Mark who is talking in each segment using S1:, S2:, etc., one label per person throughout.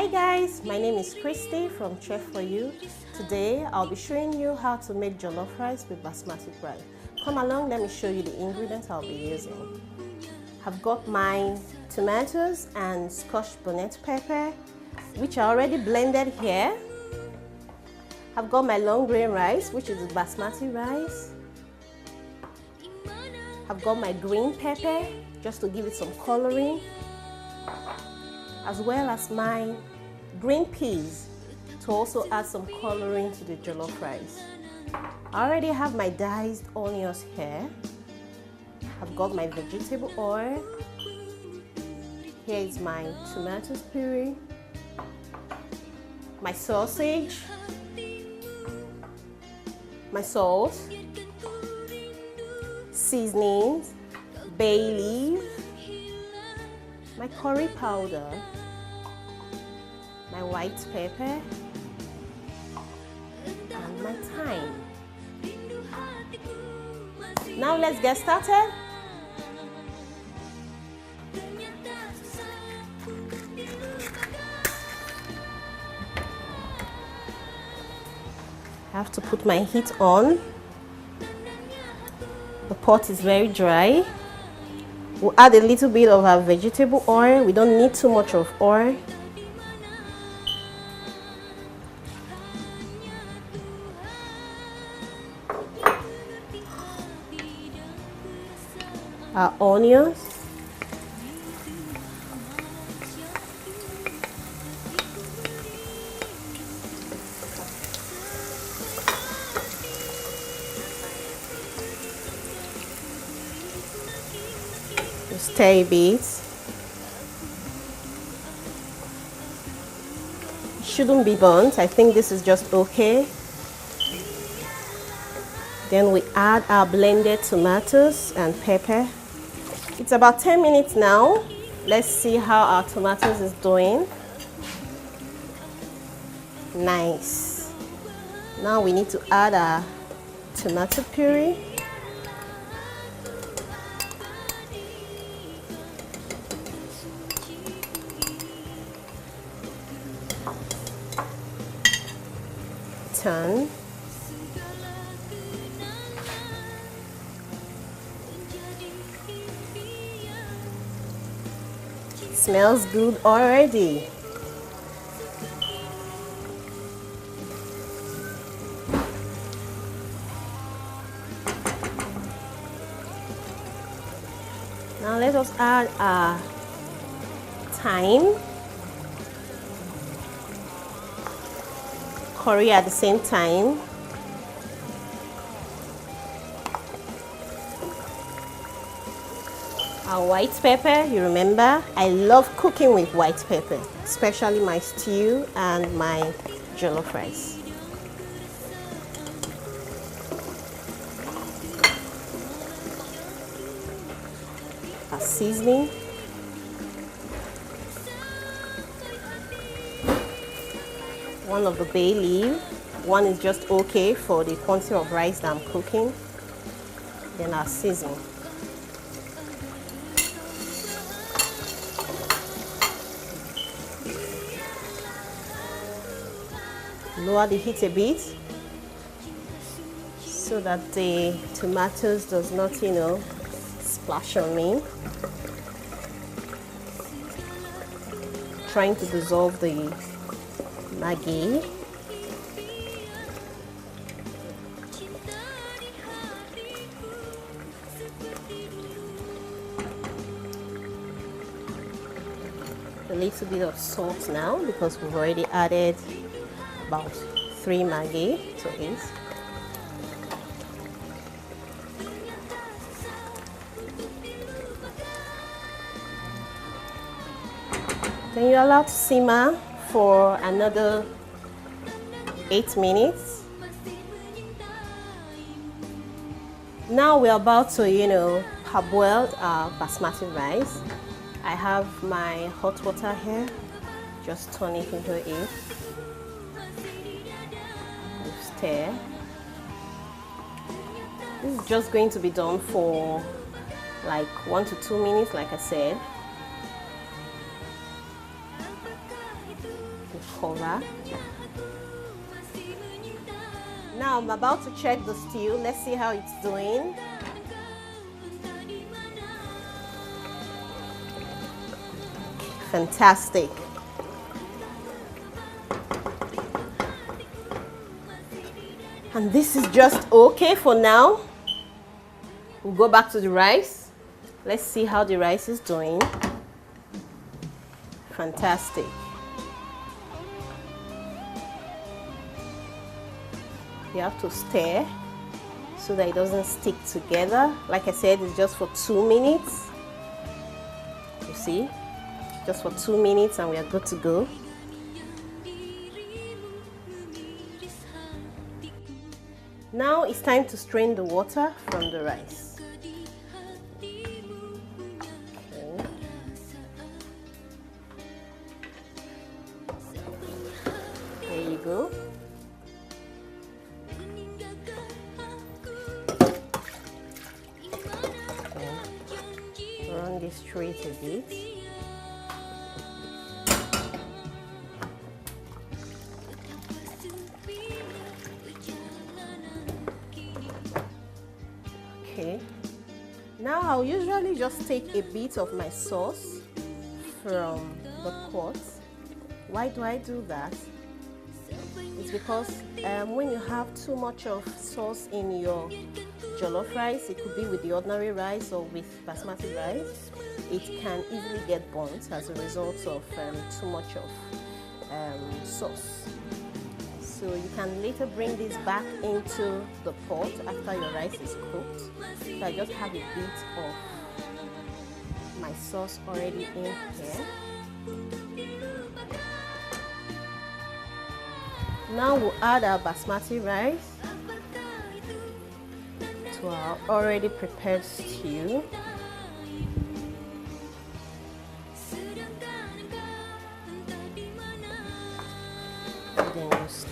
S1: Hi guys, my name is Christy from Chef For You. Today I'll be showing you how to make jollof rice with basmati rice. Come along, let me show you the ingredients I'll be using. I've got my tomatoes and scotch bonnet pepper, which are already blended here. I've got my long grain rice, which is the basmati rice. I've got my green pepper, just to give it some coloring, as well as my green peas to also add some coloring to the jollof rice. I already have my diced onions here. I've got my vegetable oil. Here is my tomato puree, my sausage, my salt, seasonings, bay leaf, my curry powder, my white pepper, and my thyme. Now let's get started. I have to put my heat on. The pot is very dry. We'll add a little bit of our vegetable oil. We don't need too much of oil. Our onions. Stir a bit. It shouldn't be burnt. I think this is just okay. Then we add our blended tomatoes and pepper. It's about 10 minutes now. Let's see how our tomatoes is doing. Nice. Now we need to add our tomato puree. Turn. Smells good already. Now let us add our thyme, curry at the same time. Our white pepper, you remember, I love cooking with white pepper, especially my stew and my jollof rice. Our seasoning. One of the bay leaf. One is just okay for the quantity of rice that I'm cooking. Then our seasoning. Lower the heat a bit so that the tomatoes does not, splash on me. Trying to dissolve the Maggi. A little bit of salt now because we've already added about 3 Maggi to it. Then you're allowed to simmer for another 8 minutes. Now we're about to, parboil our basmati rice. I have my hot water here. Just turn it into it. Stir. This is just going to be done for like 1 to 2 minutes, like I said. cover. Now I'm about to check the stew. Let's see how it's doing. Fantastic. And this is just okay for now. We'll go back to the rice. Let's see how the rice is doing. Fantastic. You have to stir so that it doesn't stick together. Like I said, it's just for 2 minutes. You see? Just for 2 minutes and we are good to go. Now it's time to strain the water from the rice. Okay. There you go. Okay. Run this straight a bit. Okay, now I'll usually just take a bit of my sauce from the pot. Why do I do that? It's because when you have too much of sauce in your jollof rice, it could be with the ordinary rice or with basmati rice, it can easily get burnt as a result of too much of sauce. So you can later bring this back into the pot after your rice is cooked. So I just have a bit of my sauce already in here. Now we'll add our basmati rice to our already prepared stew. And then you stir.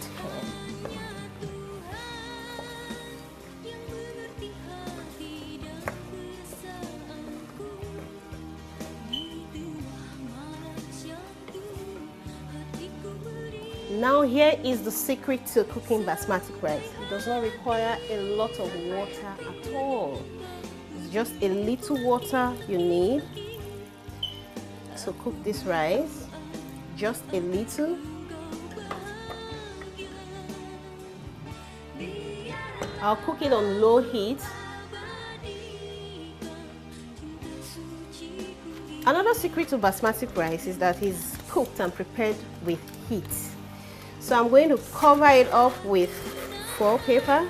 S1: Now here is the secret to cooking basmati rice. It does not require a lot of water at all. It's just a little water you need to cook this rice. Just a little. I'll cook it on low heat. Another secret to basmati rice is that it's cooked and prepared with heat. So I'm going to cover it up with foil paper.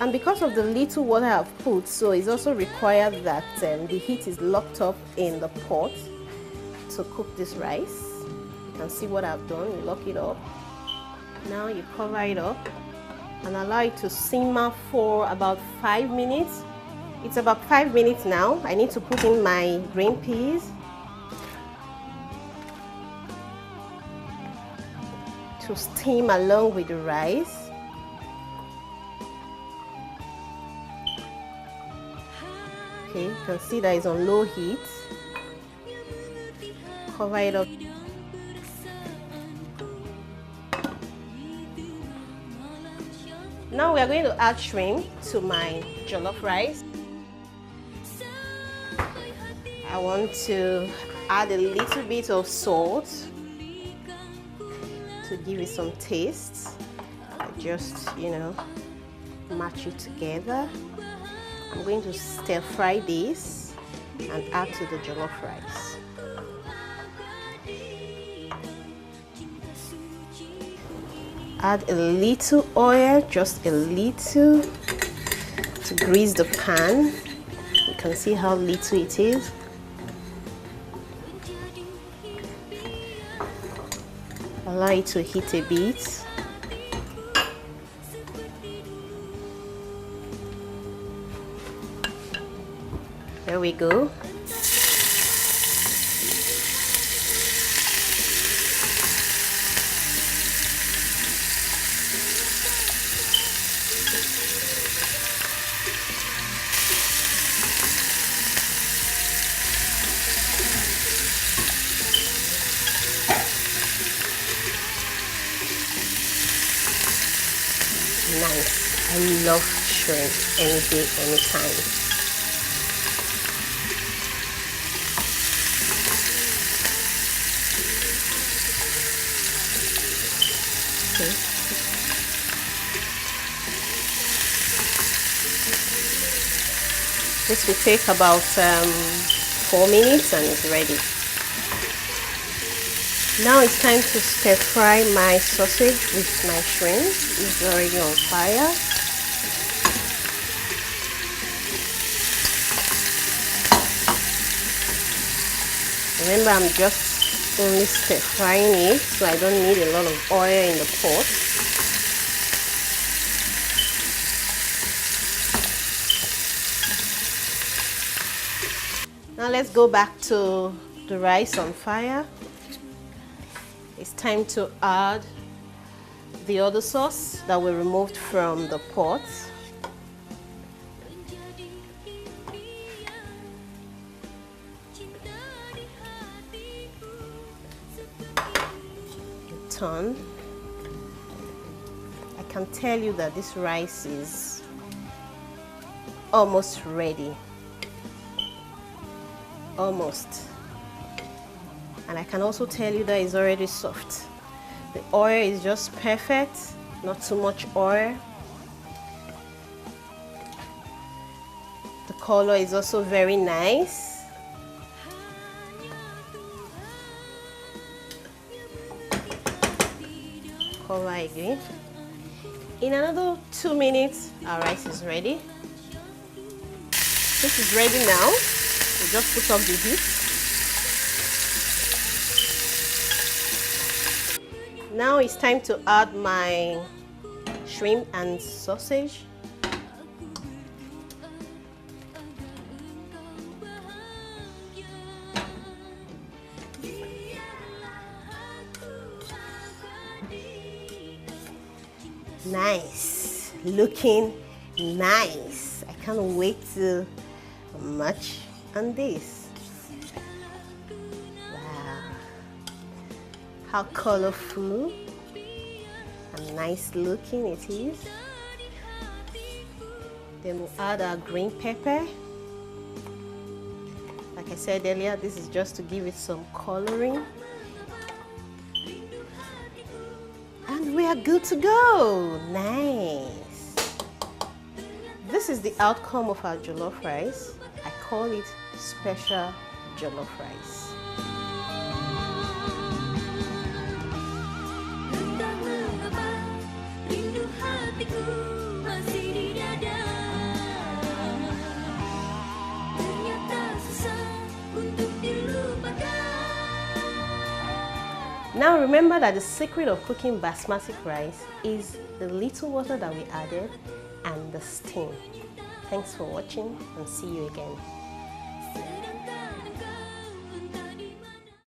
S1: And because of the little water I've put, so it's also required that the heat is locked up in the pot to cook this rice. You can see what I've done. You lock it up. Now you cover it up and allow it to simmer for about 5 minutes. It's about 5 minutes now. I need to put in my green peas. To steam along with the rice. Okay, you can see that it's on low heat. Cover it up. Now we are going to add shrimp to my jollof rice. I want to add a little bit of salt to give it some taste. Just, match it together. I'm going to stir fry this and add to the jollof rice. Add a little oil, just a little, to grease the pan. You can see how little it is. Allow it to heat a bit. There we go. I love shrimp any day, anytime. Okay. This will take about 4 minutes and it's ready. Now it's time to stir fry my sausage with my shrimp. It's already on fire. Remember, I'm just only stir frying it, so I don't need a lot of oil in the pot. Now let's go back to the rice on fire. It's time to add the other sauce that we removed from the pot. Turn. I can tell you that this rice is almost ready. Almost. And I can also tell you that it's already soft. The oil is just perfect, not too much oil. The color is also very nice. Cover again. In another 2 minutes, our rice is ready. This is ready now. We just put off the heat. Now it's time to add my shrimp and sausage. Nice, looking nice. I can't wait to munch on this. Wow, how colorful and nice looking it is. Then we'll add our green pepper. Like I said earlier, this is just to give it some coloring. And we are good to go. Nice. This is the outcome of our jollof rice. I call it special jollof rice. Now remember that the secret of cooking basmati rice is the little water that we added and the steam. Thanks for watching and see you again.